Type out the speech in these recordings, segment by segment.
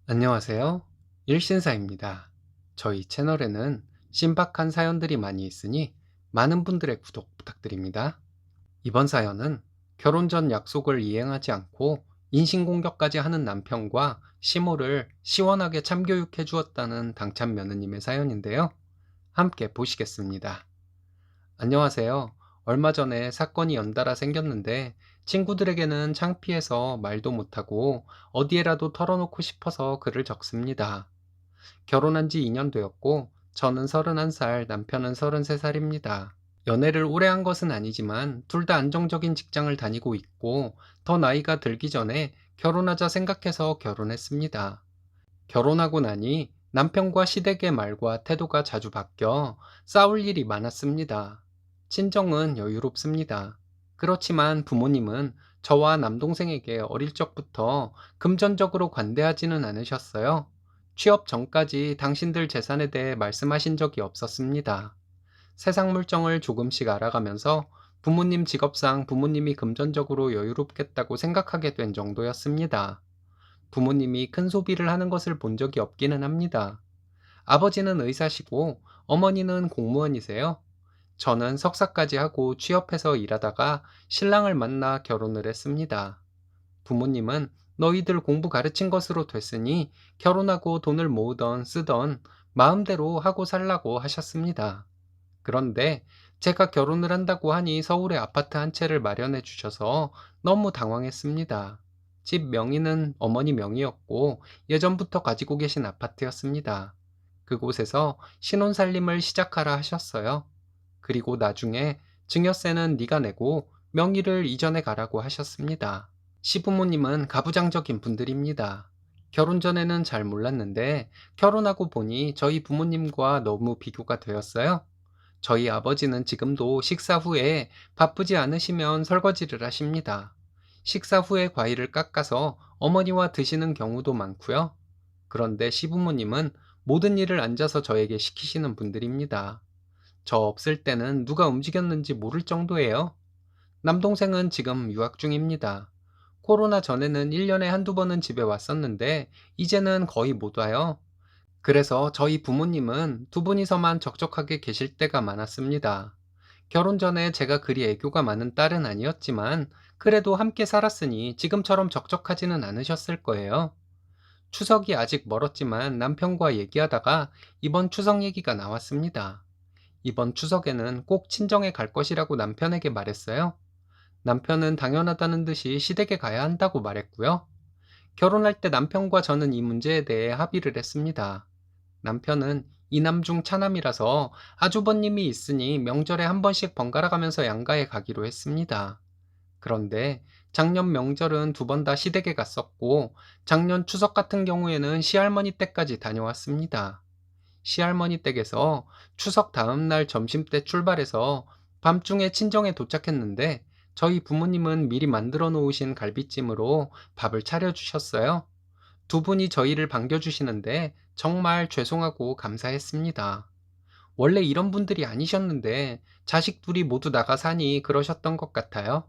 안녕하세요. 일신사입니다. 저희 채널에는 신박한 사연들이 많이 있으니 많은 분들의 구독 부탁드립니다. 이번 사연은 결혼 전 약속을 이행하지 않고 인신공격까지 하는 남편과 시모를 시원하게 참교육해 주었다는 당찬 며느님의 사연인데요. 함께 보시겠습니다. 안녕하세요. 얼마 전에 사건이 연달아 생겼는데 친구들에게는 창피해서 말도 못하고 어디에라도 털어놓고 싶어서 글을 적습니다. 결혼한 지 2년 되었고 저는 31살, 남편은 33살입니다. 연애를 오래 한 것은 아니지만 둘 다 안정적인 직장을 다니고 있고 더 나이가 들기 전에 결혼하자 생각해서 결혼했습니다. 결혼하고 나니 남편과 시댁의 말과 태도가 자주 바뀌어 싸울 일이 많았습니다. 친정은 여유롭습니다. 그렇지만 부모님은 저와 남동생에게 어릴 적부터 금전적으로 관대하지는 않으셨어요. 취업 전까지 당신들 재산에 대해 말씀하신 적이 없었습니다. 세상 물정을 조금씩 알아가면서 부모님 직업상 부모님이 금전적으로 여유롭겠다고 생각하게 된 정도였습니다. 부모님이 큰 소비를 하는 것을 본 적이 없기는 합니다. 아버지는 의사시고 어머니는 공무원이세요. 저는 석사까지 하고 취업해서 일하다가 신랑을 만나 결혼을 했습니다. 부모님은 너희들 공부 가르친 것으로 됐으니 결혼하고 돈을 모으던 쓰던 마음대로 하고 살라고 하셨습니다. 그런데 제가 결혼을 한다고 하니 서울에 아파트 한 채를 마련해 주셔서 너무 당황했습니다. 집 명의는 어머니 명의였고 예전부터 가지고 계신 아파트였습니다. 그곳에서 신혼살림을 시작하라 하셨어요. 그리고 나중에 증여세는 네가 내고 명의를 이전해 가라고 하셨습니다. 시부모님은 가부장적인 분들입니다. 결혼 전에는 잘 몰랐는데 결혼하고 보니 저희 부모님과 너무 비교가 되었어요. 저희 아버지는 지금도 식사 후에 바쁘지 않으시면 설거지를 하십니다. 식사 후에 과일을 깎아서 어머니와 드시는 경우도 많고요. 그런데 시부모님은 모든 일을 앉아서 저에게 시키시는 분들입니다. 저 없을 때는 누가 움직였는지 모를 정도예요. 남동생은 지금 유학 중입니다. 코로나 전에는 1년에 한두 번은 집에 왔었는데 이제는 거의 못 와요. 그래서 저희 부모님은 두 분이서만 적적하게 계실 때가 많았습니다. 결혼 전에 제가 그리 애교가 많은 딸은 아니었지만 그래도 함께 살았으니 지금처럼 적적하지는 않으셨을 거예요. 추석이 아직 멀었지만 남편과 얘기하다가 이번 추석 얘기가 나왔습니다. 이번 추석에는 꼭 친정에 갈 것이라고 남편에게 말했어요. 남편은 당연하다는 듯이 시댁에 가야 한다고 말했고요. 결혼할 때 남편과 저는 이 문제에 대해 합의를 했습니다. 남편은 이남 중 차남이라서 아주버님이 있으니 명절에 한 번씩 번갈아 가면서 양가에 가기로 했습니다. 그런데 작년 명절은 두 번 다 시댁에 갔었고 작년 추석 같은 경우에는 시할머니 댁까지 다녀왔습니다. 시할머니 댁에서 추석 다음 날 점심때 출발해서 밤중에 친정에 도착했는데 저희 부모님은 미리 만들어 놓으신 갈비찜으로 밥을 차려주셨어요. 두 분이 저희를 반겨주시는데 정말 죄송하고 감사했습니다. 원래 이런 분들이 아니셨는데 자식 둘이 모두 나가 사니 그러셨던 것 같아요.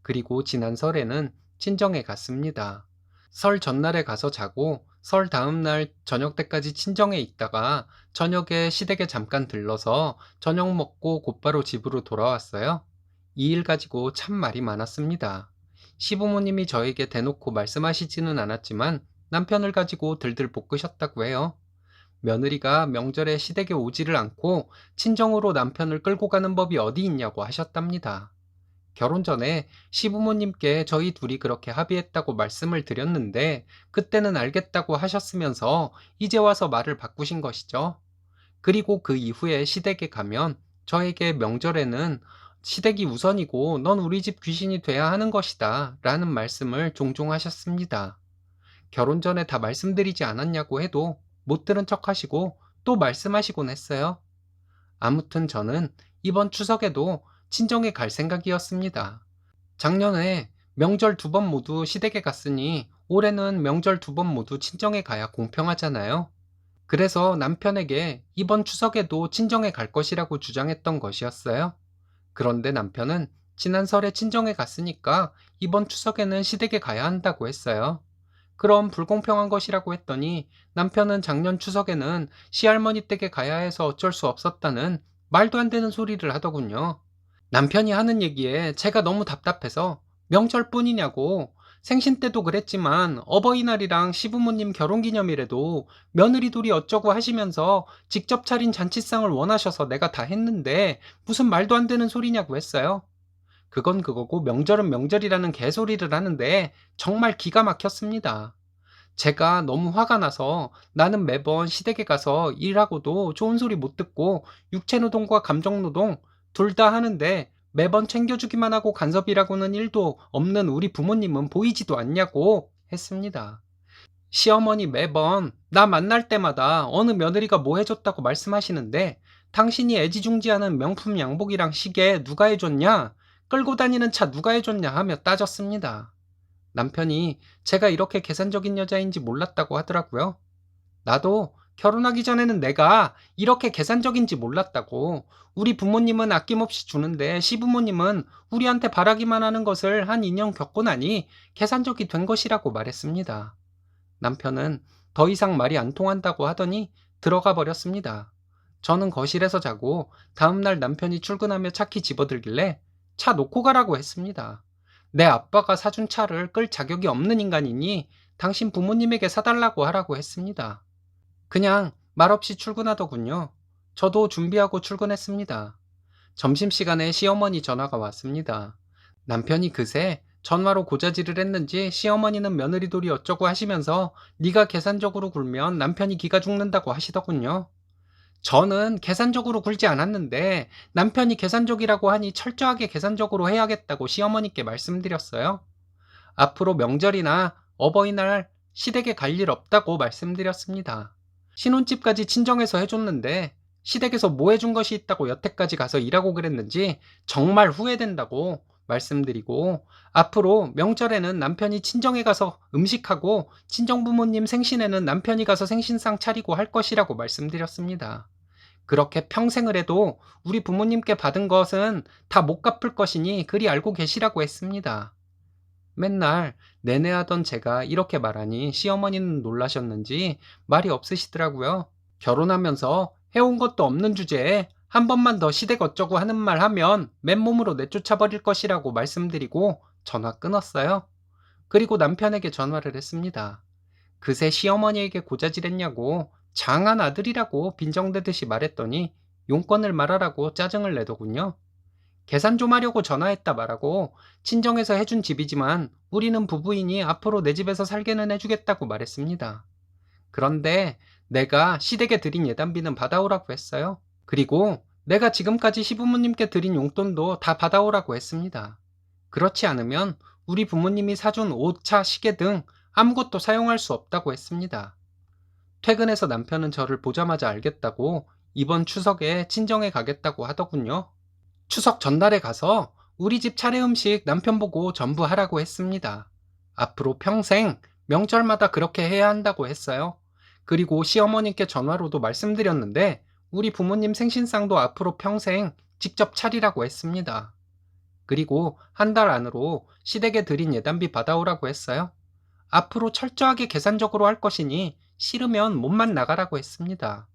그리고 지난 설에는 친정에 갔습니다. 설 전날에 가서 자고 설 다음 날 저녁 때까지 친정에 있다가 저녁에 시댁에 잠깐 들러서 저녁 먹고 곧바로 집으로 돌아왔어요. 이 일 가지고 참 말이 많았습니다. 시부모님이 저에게 대놓고 말씀하시지는 않았지만 남편을 가지고 들들 볶으셨다고 해요. 며느리가 명절에 시댁에 오지를 않고 친정으로 남편을 끌고 가는 법이 어디 있냐고 하셨답니다. 결혼 전에 시부모님께 저희 둘이 그렇게 합의했다고 말씀을 드렸는데 그때는 알겠다고 하셨으면서 이제 와서 말을 바꾸신 것이죠. 그리고 그 이후에 시댁에 가면 저에게 명절에는 시댁이 우선이고 넌 우리 집 귀신이 돼야 하는 것이다 라는 말씀을 종종 하셨습니다. 결혼 전에 다 말씀드리지 않았냐고 해도 못 들은 척 하시고 또 말씀하시곤 했어요. 아무튼 저는 이번 추석에도 친정에 갈 생각이었습니다. 작년에 명절 두 번 모두 시댁에 갔으니 올해는 명절 두 번 모두 친정에 가야 공평하잖아요. 그래서 남편에게 이번 추석에도 친정에 갈 것이라고 주장했던 것이었어요. 그런데 남편은 지난 설에 친정에 갔으니까 이번 추석에는 시댁에 가야 한다고 했어요. 그럼 불공평한 것이라고 했더니 남편은 작년 추석에는 시할머니 댁에 가야 해서 어쩔 수 없었다는 말도 안 되는 소리를 하더군요. 남편이 하는 얘기에 제가 너무 답답해서 명절뿐이냐고, 생신 때도 그랬지만 어버이날이랑 시부모님 결혼기념일에도 며느리 둘이 어쩌고 하시면서 직접 차린 잔치상을 원하셔서 내가 다 했는데 무슨 말도 안 되는 소리냐고 했어요. 그건 그거고 명절은 명절이라는 개소리를 하는데 정말 기가 막혔습니다. 제가 너무 화가 나서 나는 매번 시댁에 가서 일하고도 좋은 소리 못 듣고 육체노동과 감정노동 둘 다 하는데 매번 챙겨주기만 하고 간섭이라고는 일도 없는 우리 부모님은 보이지도 않냐고 했습니다. 시어머니 매번 나 만날 때마다 어느 며느리가 뭐 해줬다고 말씀하시는데 당신이 애지중지하는 명품 양복이랑 시계 누가 해줬냐? 끌고 다니는 차 누가 해줬냐 하며 따졌습니다. 남편이 제가 이렇게 계산적인 여자인지 몰랐다고 하더라고요. 나도 결혼하기 전에는 내가 이렇게 계산적인지 몰랐다고. 우리 부모님은 아낌없이 주는데 시부모님은 우리한테 바라기만 하는 것을 한 2년 겪고 나니 계산적이 된 것이라고 말했습니다. 남편은 더 이상 말이 안 통한다고 하더니 들어가 버렸습니다. 저는 거실에서 자고 다음날 남편이 출근하며 차키 집어들길래 차 놓고 가라고 했습니다. 내 아빠가 사준 차를 끌 자격이 없는 인간이니 당신 부모님에게 사달라고 하라고 했습니다. 그냥 말없이 출근하더군요. 저도 준비하고 출근했습니다. 점심시간에 시어머니 전화가 왔습니다. 남편이 그새 전화로 고자질을 했는지 시어머니는 며느리돌이 어쩌고 하시면서 네가 계산적으로 굴면 남편이 기가 죽는다고 하시더군요. 저는 계산적으로 굴지 않았는데 남편이 계산적이라고 하니 철저하게 계산적으로 해야겠다고 시어머니께 말씀드렸어요. 앞으로 명절이나 어버이날 시댁에 갈 일 없다고 말씀드렸습니다. 신혼집까지 친정에서 해줬는데 시댁에서 뭐 해준 것이 있다고 여태까지 가서 일하고 그랬는지 정말 후회된다고 말씀드리고, 앞으로 명절에는 남편이 친정에 가서 음식하고 친정부모님 생신에는 남편이 가서 생신상 차리고 할 것이라고 말씀드렸습니다. 그렇게 평생을 해도 우리 부모님께 받은 것은 다 못 갚을 것이니 그리 알고 계시라고 했습니다. 맨날 내내하던 제가 이렇게 말하니 시어머니는 놀라셨는지 말이 없으시더라고요. 결혼하면서 해온 것도 없는 주제에 한 번만 더 시댁 어쩌고 하는 말 하면 맨몸으로 내쫓아 버릴 것이라고 말씀드리고 전화 끊었어요. 그리고 남편에게 전화를 했습니다. 그새 시어머니에게 고자질했냐고 장한 아들이라고 빈정대듯이 말했더니 용건을 말하라고 짜증을 내더군요. 계산 좀 하려고 전화했다 말하고 친정에서 해준 집이지만 우리는 부부이니 앞으로 내 집에서 살게는 해주겠다고 말했습니다. 그런데 내가 시댁에 드린 예단비는 받아오라고 했어요. 그리고 내가 지금까지 시부모님께 드린 용돈도 다 받아오라고 했습니다. 그렇지 않으면 우리 부모님이 사준 옷, 차, 시계 등 아무것도 사용할 수 없다고 했습니다. 퇴근해서 남편은 저를 보자마자 알겠다고 이번 추석에 친정에 가겠다고 하더군요. 추석 전날에 가서 우리 집 차례 음식 남편 보고 전부 하라고 했습니다. 앞으로 평생 명절마다 그렇게 해야 한다고 했어요. 그리고 시어머니께 전화로도 말씀드렸는데 우리 부모님 생신상도 앞으로 평생 직접 차리라고 했습니다. 그리고 한 달 안으로 시댁에 드린 예단비 받아오라고 했어요. 앞으로 철저하게 계산적으로 할 것이니 싫으면 몸만 나가라고 했습니다.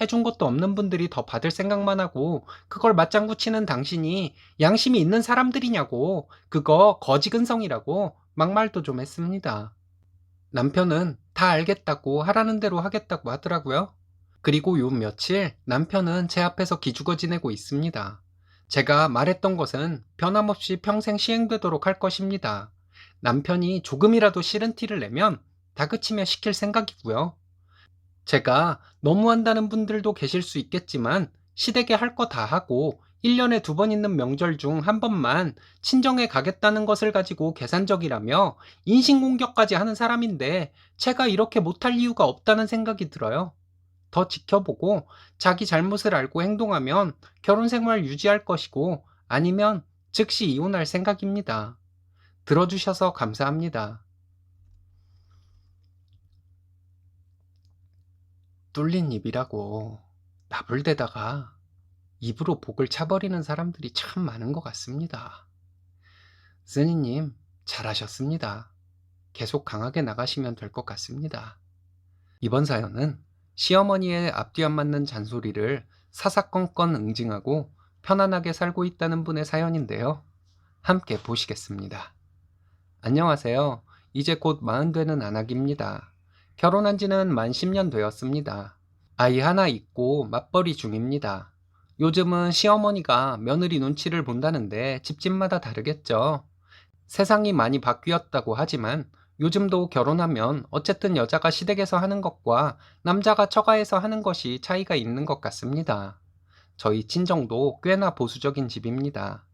해준 것도 없는 분들이 더 받을 생각만 하고 그걸 맞장구 치는 당신이 양심이 있는 사람들이냐고, 그거 거지근성이라고 막말도 좀 했습니다. 남편은 다 알겠다고 하라는 대로 하겠다고 하더라고요. 그리고 요 며칠 남편은 제 앞에서 기죽어 지내고 있습니다. 제가 말했던 것은 변함없이 평생 시행되도록 할 것입니다. 남편이 조금이라도 싫은 티를 내면 다그치며 시킬 생각이고요. 제가 너무한다는 분들도 계실 수 있겠지만 시댁에 할 거 다 하고 1년에 2번 있는 명절 중 한 번만 친정에 가겠다는 것을 가지고 계산적이라며 인신공격까지 하는 사람인데 제가 이렇게 못할 이유가 없다는 생각이 들어요. 더 지켜보고 자기 잘못을 알고 행동하면 결혼 생활 유지할 것이고 아니면 즉시 이혼할 생각입니다. 들어주셔서 감사합니다. 뚫린 입이라고 나불대다가 입으로 복을 차버리는 사람들이 참 많은 것 같습니다. 스니님, 잘하셨습니다. 계속 강하게 나가시면 될 것 같습니다. 이번 사연은 시어머니의 앞뒤 안 맞는 잔소리를 사사건건 응징하고 편안하게 살고 있다는 분의 사연인데요. 함께 보시겠습니다. 안녕하세요. 이제 곧 40 되는 안악입니다. 결혼한 지는 만 10년 되었습니다. 아이 하나 있고 맞벌이 중입니다. 요즘은 시어머니가 며느리 눈치를 본다는데 집집마다 다르겠죠. 세상이 많이 바뀌었다고 하지만 요즘도 결혼하면 어쨌든 여자가 시댁에서 하는 것과 남자가 처가에서 하는 것이 차이가 있는 것 같습니다. 저희 친정도 꽤나 보수적인 집입니다.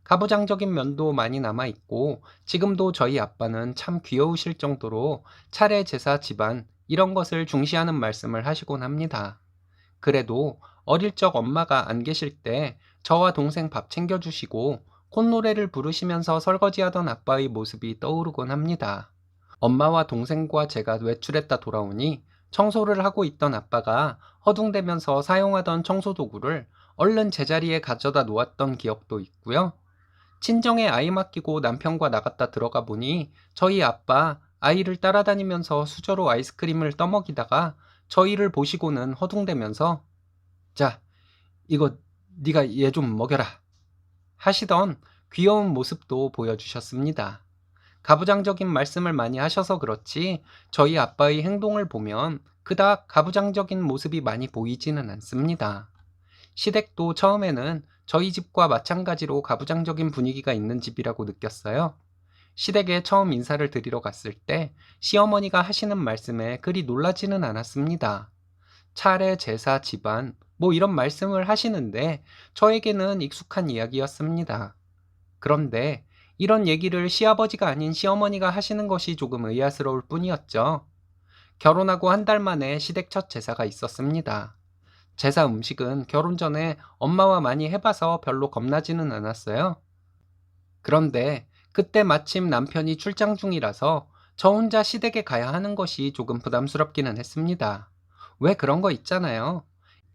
가부장적인 면도 많이 남아있고 지금도 저희 아빠는 참 귀여우실 정도로 차례, 제사, 집안 이런 것을 중시하는 말씀을 하시곤 합니다. 그래도 어릴 적 엄마가 안 계실 때 저와 동생 밥 챙겨주시고 콧노래를 부르시면서 설거지하던 아빠의 모습이 떠오르곤 합니다. 엄마와 동생과 제가 외출했다 돌아오니 청소를 하고 있던 아빠가 허둥대면서 사용하던 청소도구를 얼른 제자리에 가져다 놓았던 기억도 있고요. 친정에 아이 맡기고 남편과 나갔다 들어가 보니 저희 아빠 아이를 따라다니면서 수저로 아이스크림을 떠먹이다가 저희를 보시고는 허둥대면서 자, 이거 네가 얘 좀 먹여라 하시던 귀여운 모습도 보여주셨습니다. 가부장적인 말씀을 많이 하셔서 그렇지 저희 아빠의 행동을 보면 그닥 가부장적인 모습이 많이 보이지는 않습니다. 시댁도 처음에는 저희 집과 마찬가지로 가부장적인 분위기가 있는 집이라고 느꼈어요. 시댁에 처음 인사를 드리러 갔을 때 시어머니가 하시는 말씀에 그리 놀라지는 않았습니다. 차례, 제사, 집안, 뭐 이런 말씀을 하시는데 저에게는 익숙한 이야기였습니다. 그런데 이런 얘기를 시아버지가 아닌 시어머니가 하시는 것이 조금 의아스러울 뿐이었죠. 결혼하고 한 달 만에 시댁 첫 제사가 있었습니다. 제사 음식은 결혼 전에 엄마와 많이 해봐서 별로 겁나지는 않았어요. 그런데 그때 마침 남편이 출장 중이라서 저 혼자 시댁에 가야 하는 것이 조금 부담스럽기는 했습니다. 왜 그런 거 있잖아요.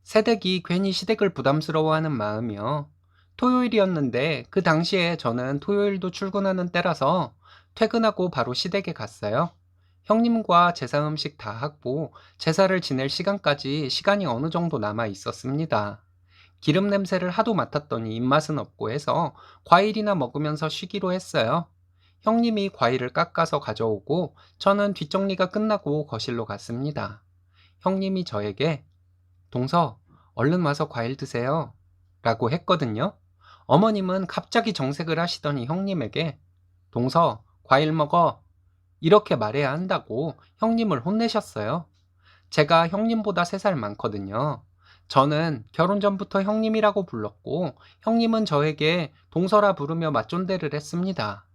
새댁이 괜히 시댁을 부담스러워하는 마음이요. 토요일이었는데 그 당시에 저는 토요일도 출근하는 때라서 퇴근하고 바로 시댁에 갔어요. 형님과 제사 음식 다 하고 제사를 지낼 시간까지 시간이 어느 정도 남아 있었습니다. 기름 냄새를 하도 맡았더니 입맛은 없고 해서 과일이나 먹으면서 쉬기로 했어요. 형님이 과일을 깎아서 가져오고 저는 뒷정리가 끝나고 거실로 갔습니다. 형님이 저에게 동서, 얼른 와서 과일 드세요. 라고 했거든요. 어머님은 갑자기 정색을 하시더니 형님에게 동서, 과일 먹어. 이렇게 말해야 한다고 형님을 혼내셨어요. 제가 형님보다 3살 많거든요. 저는 결혼 전부터 형님이라고 불렀고 형님은 저에게 동서라 부르며 맞존대를 했습니다.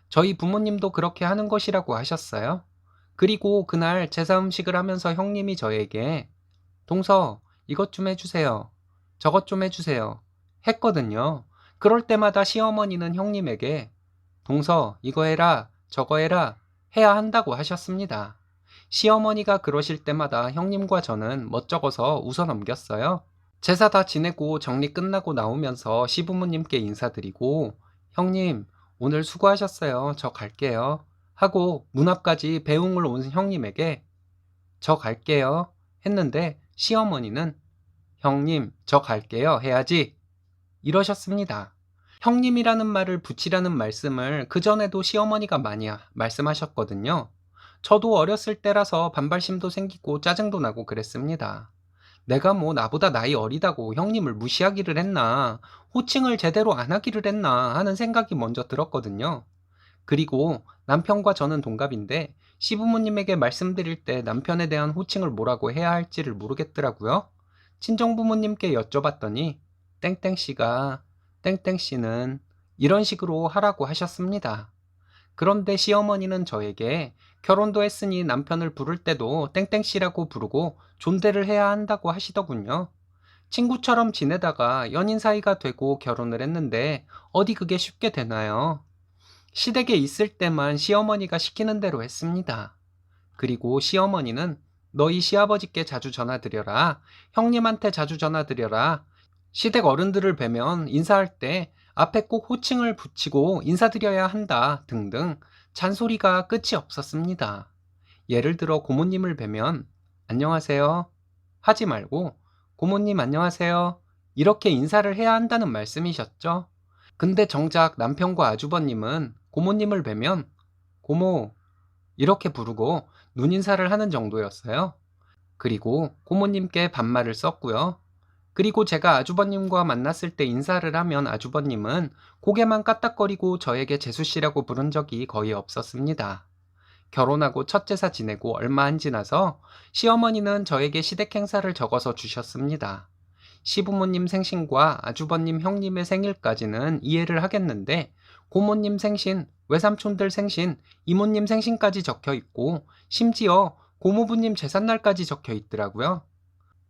저희 부모님도 그렇게 하는 것이라고 하셨어요. 그리고 그날 제사 음식을 하면서 형님이 저에게 동서 이것 좀 해주세요. 저것 좀 해주세요. 했거든요. 그럴 때마다 시어머니는 형님에게 동서 이거 해라 저거 해라 해야 한다고 하셨습니다. 시어머니가 그러실 때마다 형님과 저는 멋쩍어서 웃어 넘겼어요. 제사 다 지내고 정리 끝나고 나오면서 시부모님께 인사드리고 형님 오늘 수고하셨어요. 저 갈게요. 하고 문 앞까지 배웅을 온 형님에게 저 갈게요. 했는데 시어머니는 형님 저 갈게요. 해야지. 이러셨습니다. 형님이라는 말을 붙이라는 말씀을 그전에도 시어머니가 많이 말씀하셨거든요. 저도 어렸을 때라서 반발심도 생기고 짜증도 나고 그랬습니다. 내가 뭐 나보다 나이 어리다고 형님을 무시하기를 했나, 호칭을 제대로 안 하기를 했나 하는 생각이 먼저 들었거든요. 그리고 남편과 저는 동갑인데 시부모님에게 말씀드릴 때 남편에 대한 호칭을 뭐라고 해야 할지를 모르겠더라고요. 친정부모님께 여쭤봤더니 땡땡씨가 땡땡씨는 이런 식으로 하라고 하셨습니다. 그런데 시어머니는 저에게 결혼도 했으니 남편을 부를 때도 땡땡씨라고 부르고 존대를 해야 한다고 하시더군요. 친구처럼 지내다가 연인 사이가 되고 결혼을 했는데 어디 그게 쉽게 되나요? 시댁에 있을 때만 시어머니가 시키는 대로 했습니다. 그리고 시어머니는 너희 시아버지께 자주 전화드려라. 형님한테 자주 전화드려라. 시댁 어른들을 뵈면 인사할 때 앞에 꼭 호칭을 붙이고 인사드려야 한다 등등 잔소리가 끝이 없었습니다. 예를 들어 고모님을 뵈면 안녕하세요 하지 말고 고모님 안녕하세요 이렇게 인사를 해야 한다는 말씀이셨죠. 근데 정작 남편과 아주버님은 고모님을 뵈면 고모 이렇게 부르고 눈인사를 하는 정도였어요. 그리고 고모님께 반말을 썼고요. 그리고 제가 아주버님과 만났을 때 인사를 하면 아주버님은 고개만 까딱거리고 저에게 재수씨라고 부른 적이 거의 없었습니다. 결혼하고 첫 제사 지내고 얼마 안 지나서 시어머니는 저에게 시댁 행사를 적어서 주셨습니다. 시부모님 생신과 아주버님 형님의 생일까지는 이해를 하겠는데 고모님 생신, 외삼촌들 생신, 이모님 생신까지 적혀 있고 심지어 고모부님 제삿날까지 적혀 있더라고요.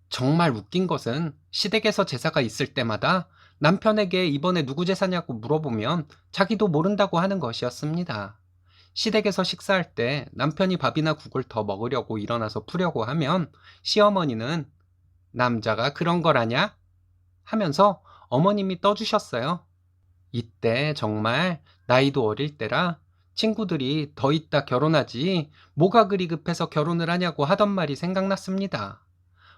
정말 웃긴 것은 시댁에서 제사가 있을 때마다 남편에게 이번에 누구 제사냐고 물어보면 자기도 모른다고 하는 것이었습니다. 시댁에서 식사할 때 남편이 밥이나 국을 더 먹으려고 일어나서 푸려고 하면 시어머니는 남자가 그런 거라냐? 하면서 어머님이 떠주셨어요. 이때 정말 나이도 어릴 때라 친구들이 더 있다 결혼하지 뭐가 그리 급해서 결혼을 하냐고 하던 말이 생각났습니다.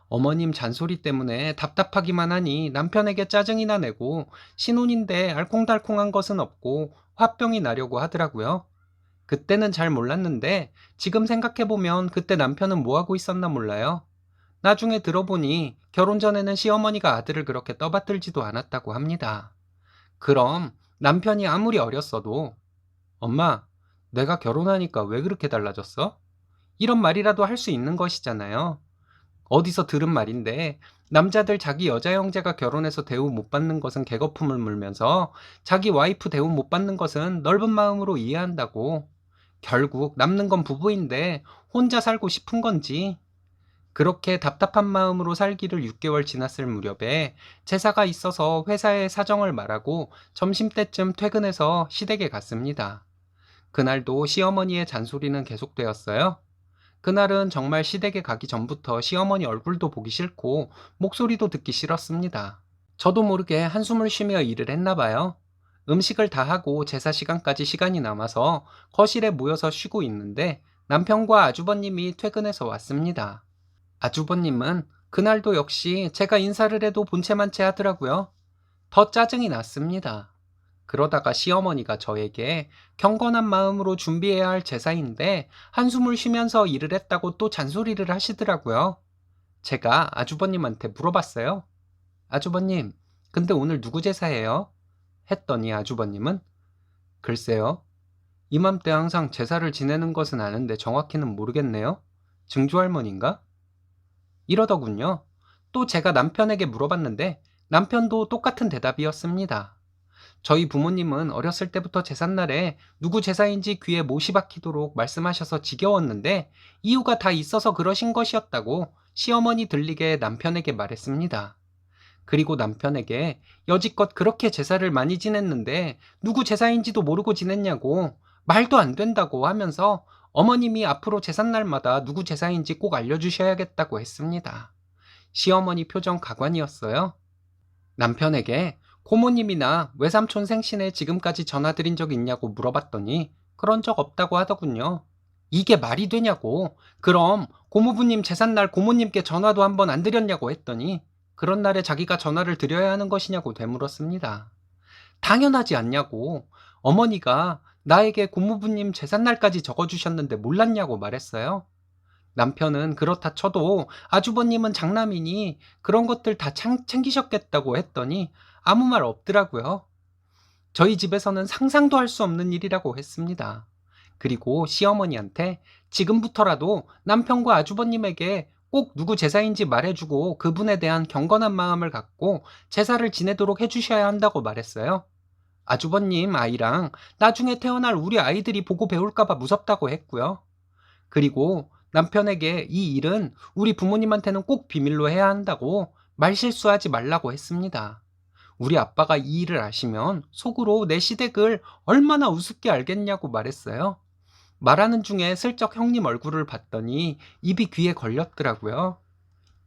어머님 잔소리 때문에 답답하기만 하니 남편에게 짜증이나 내고 신혼인데 알콩달콩한 것은 없고 화병이 나려고 하더라고요. 그때는 잘 몰랐는데 지금 생각해보면 그때 남편은 뭐하고 있었나 몰라요. 나중에 들어보니 결혼 전에는 시어머니가 아들을 그렇게 떠받들지도 않았다고 합니다. 그럼 남편이 아무리 어렸어도 엄마, 내가 결혼하니까 왜 그렇게 달라졌어? 이런 말이라도 할 수 있는 것이잖아요. 어디서 들은 말인데 남자들 자기 여자 형제가 결혼해서 대우 못 받는 것은 개거품을 물면서 자기 와이프 대우 못 받는 것은 넓은 마음으로 이해한다고. 결국 남는 건 부부인데 혼자 살고 싶은 건지. 그렇게 답답한 마음으로 살기를 6개월 지났을 무렵에 제사가 있어서 회사에 사정을 말하고 점심때쯤 퇴근해서 시댁에 갔습니다. 그날도 시어머니의 잔소리는 계속되었어요. 그날은 정말 시댁에 가기 전부터 시어머니 얼굴도 보기 싫고 목소리도 듣기 싫었습니다. 저도 모르게 한숨을 쉬며 일을 했나 봐요. 음식을 다 하고 제사 시간까지 시간이 남아서 거실에 모여서 쉬고 있는데 남편과 아주버님이 퇴근해서 왔습니다. 아주버님은 그날도 역시 제가 인사를 해도 본체만 채 하더라고요. 더 짜증이 났습니다. 그러다가 시어머니가 저에게 경건한 마음으로 준비해야 할 제사인데 한숨을 쉬면서 일을 했다고 또 잔소리를 하시더라고요. 제가 아주버님한테 물어봤어요. 아주버님, 근데 오늘 누구 제사예요? 했더니 아주버님은 글쎄요. 이맘때 항상 제사를 지내는 것은 아는데 정확히는 모르겠네요. 증조할머니인가? 이러더군요. 또 제가 남편에게 물어봤는데 남편도 똑같은 대답이었습니다. 저희 부모님은 어렸을 때부터 제삿날에 누구 제사인지 귀에 못이 박히도록 말씀하셔서 지겨웠는데 이유가 다 있어서 그러신 것이었다고 시어머니 들리게 남편에게 말했습니다. 그리고 남편에게 여지껏 그렇게 제사를 많이 지냈는데 누구 제사인지도 모르고 지냈냐고 말도 안 된다고 하면서 어머님이 앞으로 제삿날마다 누구 제사인지 꼭 알려주셔야겠다고 했습니다. 시어머니 표정 가관이었어요. 남편에게 고모님이나 외삼촌 생신에 지금까지 전화드린 적 있냐고 물어봤더니 그런 적 없다고 하더군요. 이게 말이 되냐고. 그럼 고모부님 제삿날 고모님께 전화도 한번 안 드렸냐고 했더니 그런 날에 자기가 전화를 드려야 하는 것이냐고 되물었습니다. 당연하지 않냐고. 어머니가 나에게 고모부님 제삿날까지 적어주셨는데 몰랐냐고 말했어요. 남편은 그렇다 쳐도 아주버님은 장남이니 그런 것들 다 챙기셨겠다고 했더니 아무 말 없더라고요. 저희 집에서는 상상도 할 수 없는 일이라고 했습니다. 그리고 시어머니한테 지금부터라도 남편과 아주버님에게 꼭 누구 제사인지 말해주고 그분에 대한 경건한 마음을 갖고 제사를 지내도록 해주셔야 한다고 말했어요. 아주버님 아이랑 나중에 태어날 우리 아이들이 보고 배울까봐 무섭다고 했고요. 그리고 남편에게 이 일은 우리 부모님한테는 꼭 비밀로 해야 한다고 말실수하지 말라고 했습니다. 우리 아빠가 이 일을 아시면 속으로 내 시댁을 얼마나 우습게 알겠냐고 말했어요. 말하는 중에 슬쩍 형님 얼굴을 봤더니 입이 귀에 걸렸더라고요.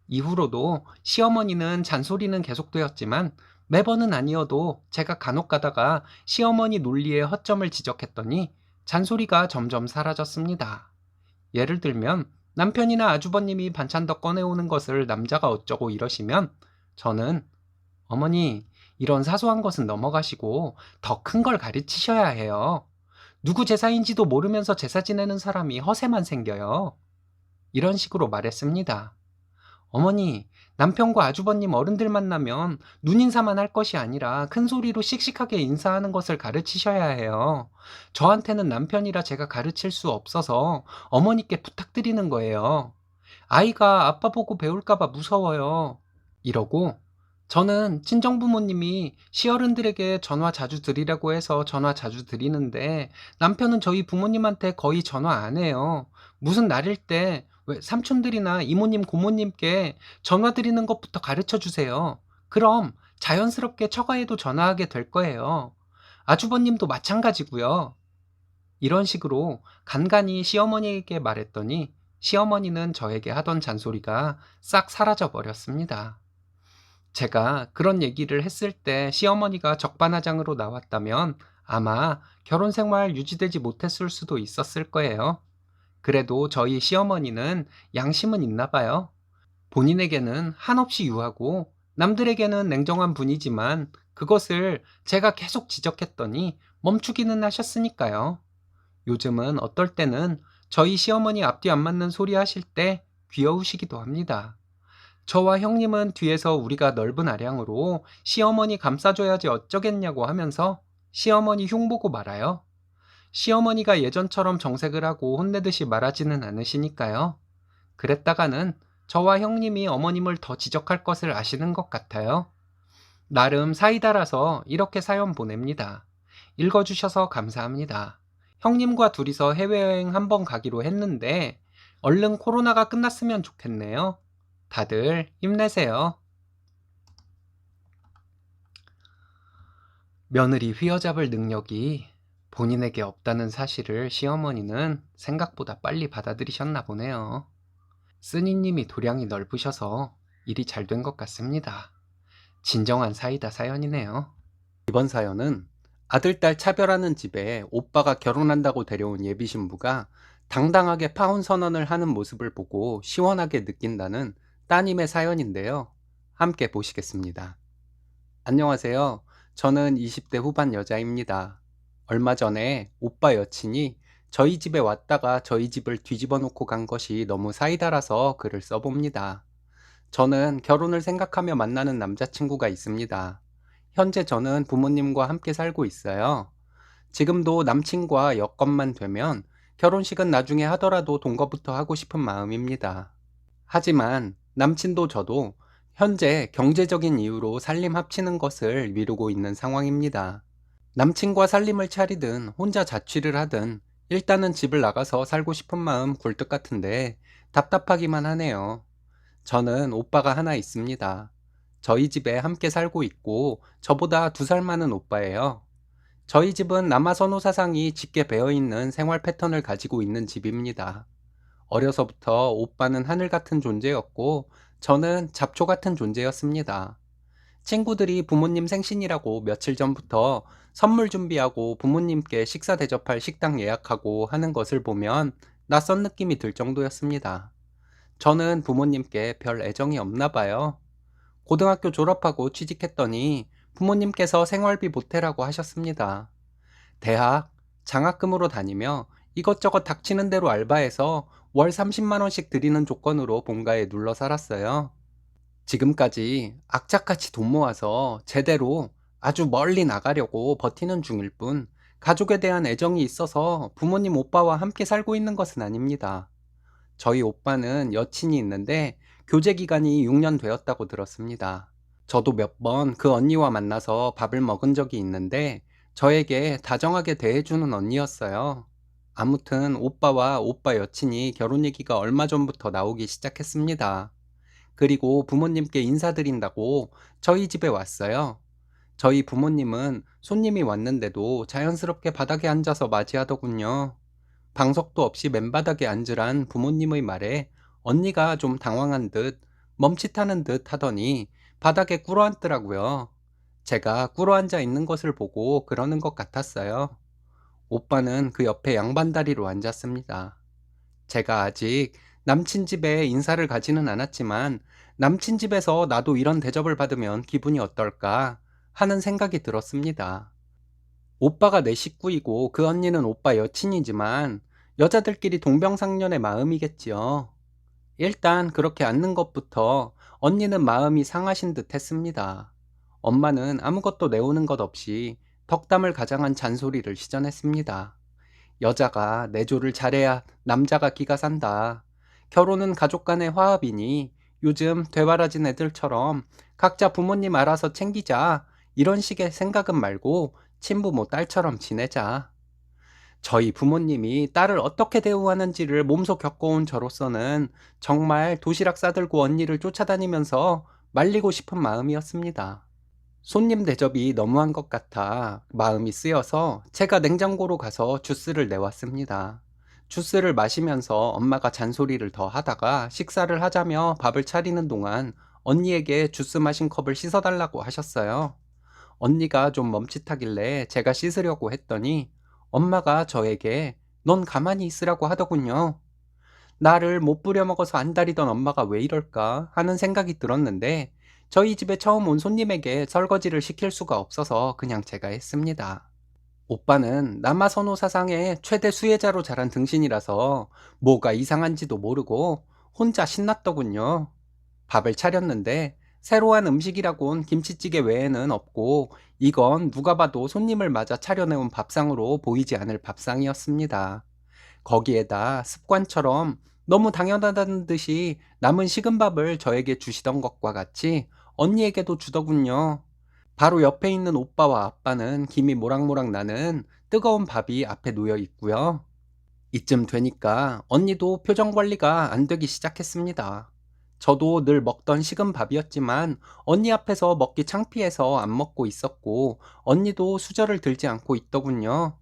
이후로도 시어머니는 잔소리는 계속되었지만 매번은 아니어도 제가 간혹 가다가 시어머니 논리에 허점을 지적했더니 잔소리가 점점 사라졌습니다. 예를 들면 남편이나 아주버님이 반찬 더 꺼내오는 것을 남자가 어쩌고 이러시면 저는 어머니, 이런 사소한 것은 넘어가시고 더 큰 걸 가르치셔야 해요. 누구 제사인지도 모르면서 제사 지내는 사람이 허세만 생겨요. 이런 식으로 말했습니다. 어머니, 남편과 아주버님 어른들 만나면 눈인사만 할 것이 아니라 큰 소리로 씩씩하게 인사하는 것을 가르치셔야 해요. 저한테는 남편이라 제가 가르칠 수 없어서 어머니께 부탁드리는 거예요. 아이가 아빠 보고 배울까봐 무서워요. 이러고 저는 친정부모님이 시어른들에게 전화 자주 드리라고 해서 전화 자주 드리는데 남편은 저희 부모님한테 거의 전화 안 해요. 무슨 날일 때 왜 삼촌들이나 이모님, 고모님께 전화 드리는 것부터 가르쳐 주세요. 그럼 자연스럽게 처가에도 전화하게 될 거예요. 아주버님도 마찬가지고요. 이런 식으로 간간히 시어머니에게 말했더니 시어머니는 저에게 하던 잔소리가 싹 사라져 버렸습니다. 제가 그런 얘기를 했을 때 시어머니가 적반하장으로 나왔다면 아마 결혼 생활 유지되지 못했을 수도 있었을 거예요. 그래도 저희 시어머니는 양심은 있나 봐요. 본인에게는 한없이 유하고 남들에게는 냉정한 분이지만 그것을 제가 계속 지적했더니 멈추기는 하셨으니까요. 요즘은 어떨 때는 저희 시어머니 앞뒤 안 맞는 소리 하실 때 귀여우시기도 합니다. 저와 형님은 뒤에서 우리가 넓은 아량으로 시어머니 감싸줘야지 어쩌겠냐고 하면서 시어머니 흉보고 말아요. 시어머니가 예전처럼 정색을 하고 혼내듯이 말하지는 않으시니까요. 그랬다가는 저와 형님이 어머님을 더 지적할 것을 아시는 것 같아요. 나름 사이다라서 이렇게 사연 보냅니다. 읽어주셔서 감사합니다. 형님과 둘이서 해외여행 한번 가기로 했는데 얼른 코로나가 끝났으면 좋겠네요. 다들 힘내세요. 며느리 휘어잡을 능력이 본인에게 없다는 사실을 시어머니는 생각보다 빨리 받아들이셨나 보네요. 쓰니님이 도량이 넓으셔서 일이 잘 된 것 같습니다. 진정한 사이다 사연이네요. 이번 사연은 아들, 딸 차별하는 집에 오빠가 결혼한다고 데려온 예비 신부가 당당하게 파혼 선언을 하는 모습을 보고 시원하게 느낀다는 따님의 사연인데요. 함께 보시겠습니다. 안녕하세요. 저는 20대 후반 여자입니다. 얼마 전에 오빠 여친이 저희 집에 왔다가 저희 집을 뒤집어 놓고 간 것이 너무 사이다라서 글을 써봅니다. 저는 결혼을 생각하며 만나는 남자친구가 있습니다. 현재 저는 부모님과 함께 살고 있어요. 지금도 남친과 여건만 되면 결혼식은 나중에 하더라도 동거부터 하고 싶은 마음입니다. 하지만 남친도 저도 현재 경제적인 이유로 살림 합치는 것을 미루고 있는 상황입니다. 남친과 살림을 차리든 혼자 자취를 하든 일단은 집을 나가서 살고 싶은 마음 굴뚝 같은데 답답하기만 하네요. 저는 오빠가 하나 있습니다. 저희 집에 함께 살고 있고 저보다 2살 많은 오빠예요. 저희 집은 남아선호 사상이 짙게 배어있는 생활 패턴을 가지고 있는 집입니다. 어려서부터 오빠는 하늘 같은 존재였고 저는 잡초 같은 존재였습니다. 친구들이 부모님 생신이라고 며칠 전부터 선물 준비하고 부모님께 식사 대접할 식당 예약하고 하는 것을 보면 낯선 느낌이 들 정도였습니다. 저는 부모님께 별 애정이 없나 봐요. 고등학교 졸업하고 취직했더니 부모님께서 생활비 보태라고 하셨습니다. 대학, 장학금으로 다니며 이것저것 닥치는 대로 알바해서 월 30만 원씩 드리는 조건으로 본가에 눌러 살았어요. 지금까지 악착같이 돈 모아서 제대로 아주 멀리 나가려고 버티는 중일 뿐 가족에 대한 애정이 있어서 부모님 오빠와 함께 살고 있는 것은 아닙니다. 저희 오빠는 여친이 있는데 교제 기간이 6년 되었다고 들었습니다. 저도 몇 번 그 언니와 만나서 밥을 먹은 적이 있는데 저에게 다정하게 대해주는 언니였어요. 아무튼 오빠와 오빠 여친이 결혼 얘기가 얼마 전부터 나오기 시작했습니다. 그리고 부모님께 인사드린다고 저희 집에 왔어요. 저희 부모님은 손님이 왔는데도 자연스럽게 바닥에 앉아서 맞이하더군요. 방석도 없이 맨바닥에 앉으란 부모님의 말에 언니가 좀 당황한 듯 멈칫하는 듯 하더니 바닥에 꿇어앉더라고요. 제가 꿇어앉아 있는 것을 보고 그러는 것 같았어요. 오빠는 그 옆에 양반다리로 앉았습니다. 제가 아직 남친 집에 인사를 가지는 않았지만 남친 집에서 나도 이런 대접을 받으면 기분이 어떨까 하는 생각이 들었습니다. 오빠가 내 식구이고 그 언니는 오빠 여친이지만 여자들끼리 동병상련의 마음이겠지요. 일단 그렇게 앉는 것부터 언니는 마음이 상하신 듯 했습니다. 엄마는 아무것도 내오는 것 없이 덕담을 가장한 잔소리를 시전했습니다. 여자가 내조를 잘해야 남자가 기가 산다. 결혼은 가족 간의 화합이니 요즘 되바라진 애들처럼 각자 부모님 알아서 챙기자. 이런 식의 생각은 말고 친부모 딸처럼 지내자. 저희 부모님이 딸을 어떻게 대우하는지를 몸소 겪어온 저로서는 정말 도시락 싸들고 언니를 쫓아다니면서 말리고 싶은 마음이었습니다. 손님 대접이 너무한 것 같아 마음이 쓰여서 제가 냉장고로 가서 주스를 내왔습니다. 주스를 마시면서 엄마가 잔소리를 더 하다가 식사를 하자며 밥을 차리는 동안 언니에게 주스 마신 컵을 씻어달라고 하셨어요. 언니가 좀 멈칫하길래 제가 씻으려고 했더니 엄마가 저에게 넌 가만히 있으라고 하더군요. 나를 못 부려먹어서 안달이던 엄마가 왜 이럴까 하는 생각이 들었는데 저희 집에 처음 온 손님에게 설거지를 시킬 수가 없어서 그냥 제가 했습니다. 오빠는 남아선호 사상의 최대 수혜자로 자란 등신이라서 뭐가 이상한지도 모르고 혼자 신났더군요. 밥을 차렸는데 새로 한 음식이라곤 김치찌개 외에는 없고 이건 누가 봐도 손님을 맞아 차려내온 밥상으로 보이지 않을 밥상이었습니다. 거기에다 습관처럼 너무 당연하다는 듯이 남은 식은 밥을 저에게 주시던 것과 같이 언니에게도 주더군요. 바로 옆에 있는 오빠와 아빠는 김이 모락모락 나는 뜨거운 밥이 앞에 놓여 있고요. 이쯤 되니까 언니도 표정 관리가 안 되기 시작했습니다. 저도 늘 먹던 식은 밥이었지만 언니 앞에서 먹기 창피해서 안 먹고 있었고 언니도 수저를 들지 않고 있더군요.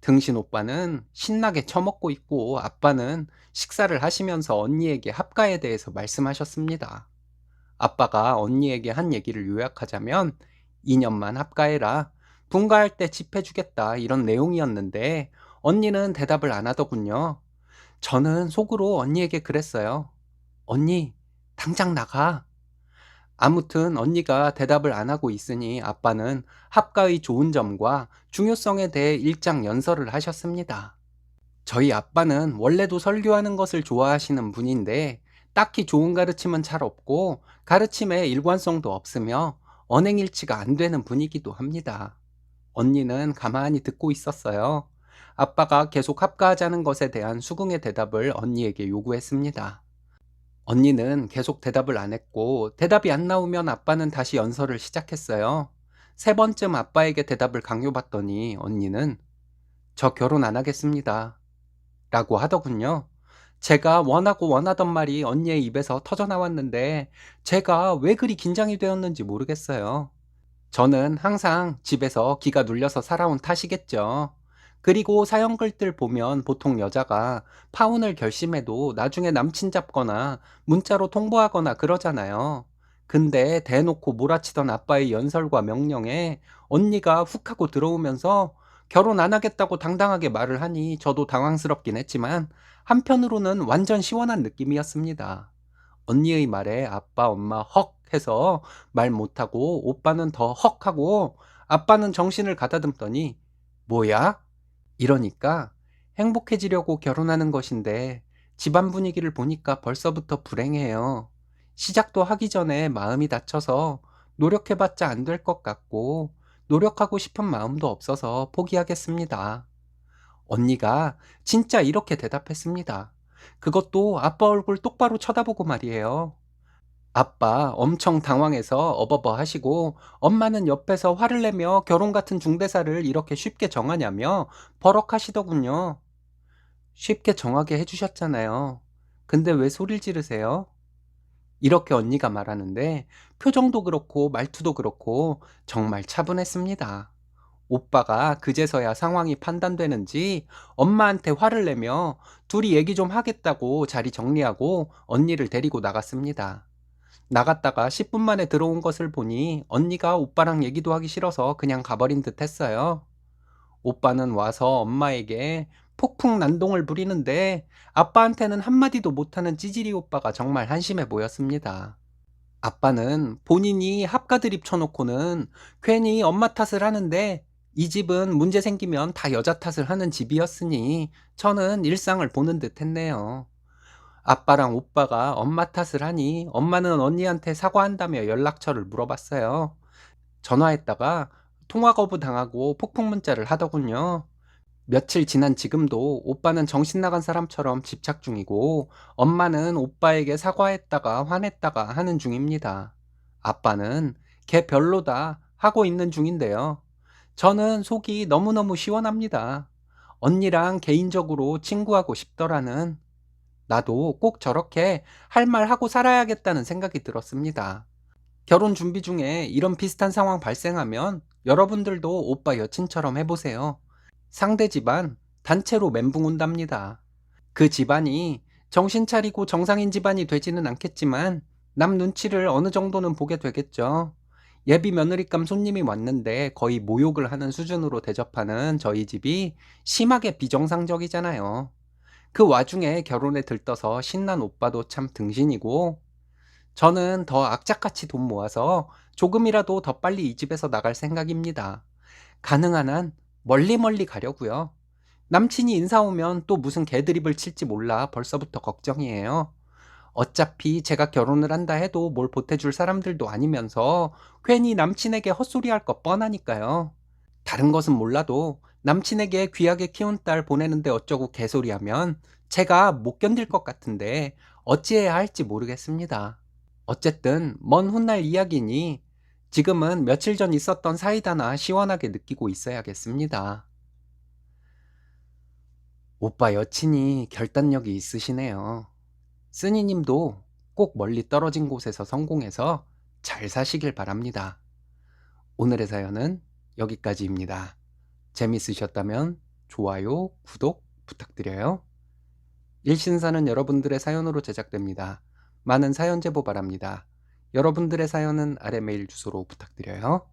등신 오빠는 신나게 처먹고 있고 아빠는 식사를 하시면서 언니에게 합가에 대해서 말씀하셨습니다. 아빠가 언니에게 한 얘기를 요약하자면 2년만 합가해라. 분가할 때 집 해주겠다. 이런 내용이었는데 언니는 대답을 안 하더군요. 저는 속으로 언니에게 그랬어요. 언니, 당장 나가. 아무튼 언니가 대답을 안 하고 있으니 아빠는 합가의 좋은 점과 중요성에 대해 일장 연설을 하셨습니다. 저희 아빠는 원래도 설교하는 것을 좋아하시는 분인데 딱히 좋은 가르침은 잘 없고 가르침에 일관성도 없으며 언행일치가 안 되는 분이기도 합니다. 언니는 가만히 듣고 있었어요. 아빠가 계속 합가하자는 것에 대한 수긍의 대답을 언니에게 요구했습니다. 언니는 계속 대답을 안 했고 대답이 안 나오면 아빠는 다시 연설을 시작했어요. 세 번쯤 아빠에게 대답을 강요받더니 언니는 저 결혼 안 하겠습니다. 라고 하더군요. 제가 원하고 원하던 말이 언니의 입에서 터져 나왔는데 제가 왜 그리 긴장이 되었는지 모르겠어요. 저는 항상 집에서 기가 눌려서 살아온 탓이겠죠. 그리고 사연글들 보면 보통 여자가 파혼을 결심해도 나중에 남친 잡거나 문자로 통보하거나 그러잖아요. 근데 대놓고 몰아치던 아빠의 연설과 명령에 언니가 훅 하고 들어오면서 결혼 안 하겠다고 당당하게 말을 하니 저도 당황스럽긴 했지만 한편으로는 완전 시원한 느낌이었습니다. 언니의 말에 아빠, 엄마 헉 해서 말 못하고 오빠는 더 헉 하고 아빠는 정신을 가다듬더니 뭐야? 이러니까 행복해지려고 결혼하는 것인데 집안 분위기를 보니까 벌써부터 불행해요. 시작도 하기 전에 마음이 다쳐서 노력해봤자 안 될 것 같고 노력하고 싶은 마음도 없어서 포기하겠습니다. 언니가 진짜 이렇게 대답했습니다. 그것도 아빠 얼굴 똑바로 쳐다보고 말이에요. 아빠 엄청 당황해서 어버버 하시고 엄마는 옆에서 화를 내며 결혼 같은 중대사를 이렇게 쉽게 정하냐며 버럭하시더군요. 쉽게 정하게 해주셨잖아요. 근데 왜 소리를 지르세요? 이렇게 언니가 말하는데 표정도 그렇고 말투도 그렇고 정말 차분했습니다. 오빠가 그제서야 상황이 판단되는지 엄마한테 화를 내며 둘이 얘기 좀 하겠다고 자리 정리하고 언니를 데리고 나갔습니다. 나갔다가 10분 만에 들어온 것을 보니 언니가 오빠랑 얘기도 하기 싫어서 그냥 가버린 듯 했어요. 오빠는 와서 엄마에게 폭풍 난동을 부리는데 아빠한테는 한마디도 못하는 찌질이 오빠가 정말 한심해 보였습니다. 아빠는 본인이 합가드립 쳐놓고는 괜히 엄마 탓을 하는데 이 집은 문제 생기면 다 여자 탓을 하는 집이었으니 저는 일상을 보는 듯 했네요. 아빠랑 오빠가 엄마 탓을 하니 엄마는 언니한테 사과한다며 연락처를 물어봤어요. 전화했다가 통화 거부 당하고 폭풍 문자를 하더군요. 며칠 지난 지금도 오빠는 정신 나간 사람처럼 집착 중이고 엄마는 오빠에게 사과했다가 화냈다가 하는 중입니다. 아빠는 걔 별로다 하고 있는 중인데요. 저는 속이 너무너무 시원합니다. 언니랑 개인적으로 친구하고 싶더라는 나도 꼭 저렇게 할 말 하고 살아야겠다는 생각이 들었습니다. 결혼 준비 중에 이런 비슷한 상황 발생하면 여러분들도 오빠 여친처럼 해보세요. 상대 집안 단체로 멘붕 온답니다. 그 집안이 정신 차리고 정상인 집안이 되지는 않겠지만 남 눈치를 어느 정도는 보게 되겠죠. 예비 며느리감 손님이 왔는데 거의 모욕을 하는 수준으로 대접하는 저희 집이 심하게 비정상적이잖아요. 그 와중에 결혼에 들떠서 신난 오빠도 참 등신이고 저는 더 악착같이 돈 모아서 조금이라도 더 빨리 이 집에서 나갈 생각입니다. 가능한 한 멀리 멀리 가려고요. 남친이 인사 오면 또 무슨 개드립을 칠지 몰라 벌써부터 걱정이에요. 어차피 제가 결혼을 한다 해도 뭘 보태줄 사람들도 아니면서 괜히 남친에게 헛소리할 거 뻔하니까요. 다른 것은 몰라도 남친에게 귀하게 키운 딸 보내는데 어쩌고 개소리하면 제가 못 견딜 것 같은데 어찌해야 할지 모르겠습니다. 어쨌든 먼 훗날 이야기니 지금은 며칠 전 있었던 사이다나 시원하게 느끼고 있어야겠습니다. 오빠 여친이 결단력이 있으시네요. 쓰니님도 꼭 멀리 떨어진 곳에서 성공해서 잘 사시길 바랍니다. 오늘의 사연은 여기까지입니다. 재밌으셨다면 좋아요, 구독 부탁드려요. 일신사는 여러분들의 사연으로 제작됩니다. 많은 사연 제보 바랍니다. 여러분들의 사연은 아래 메일 주소로 부탁드려요.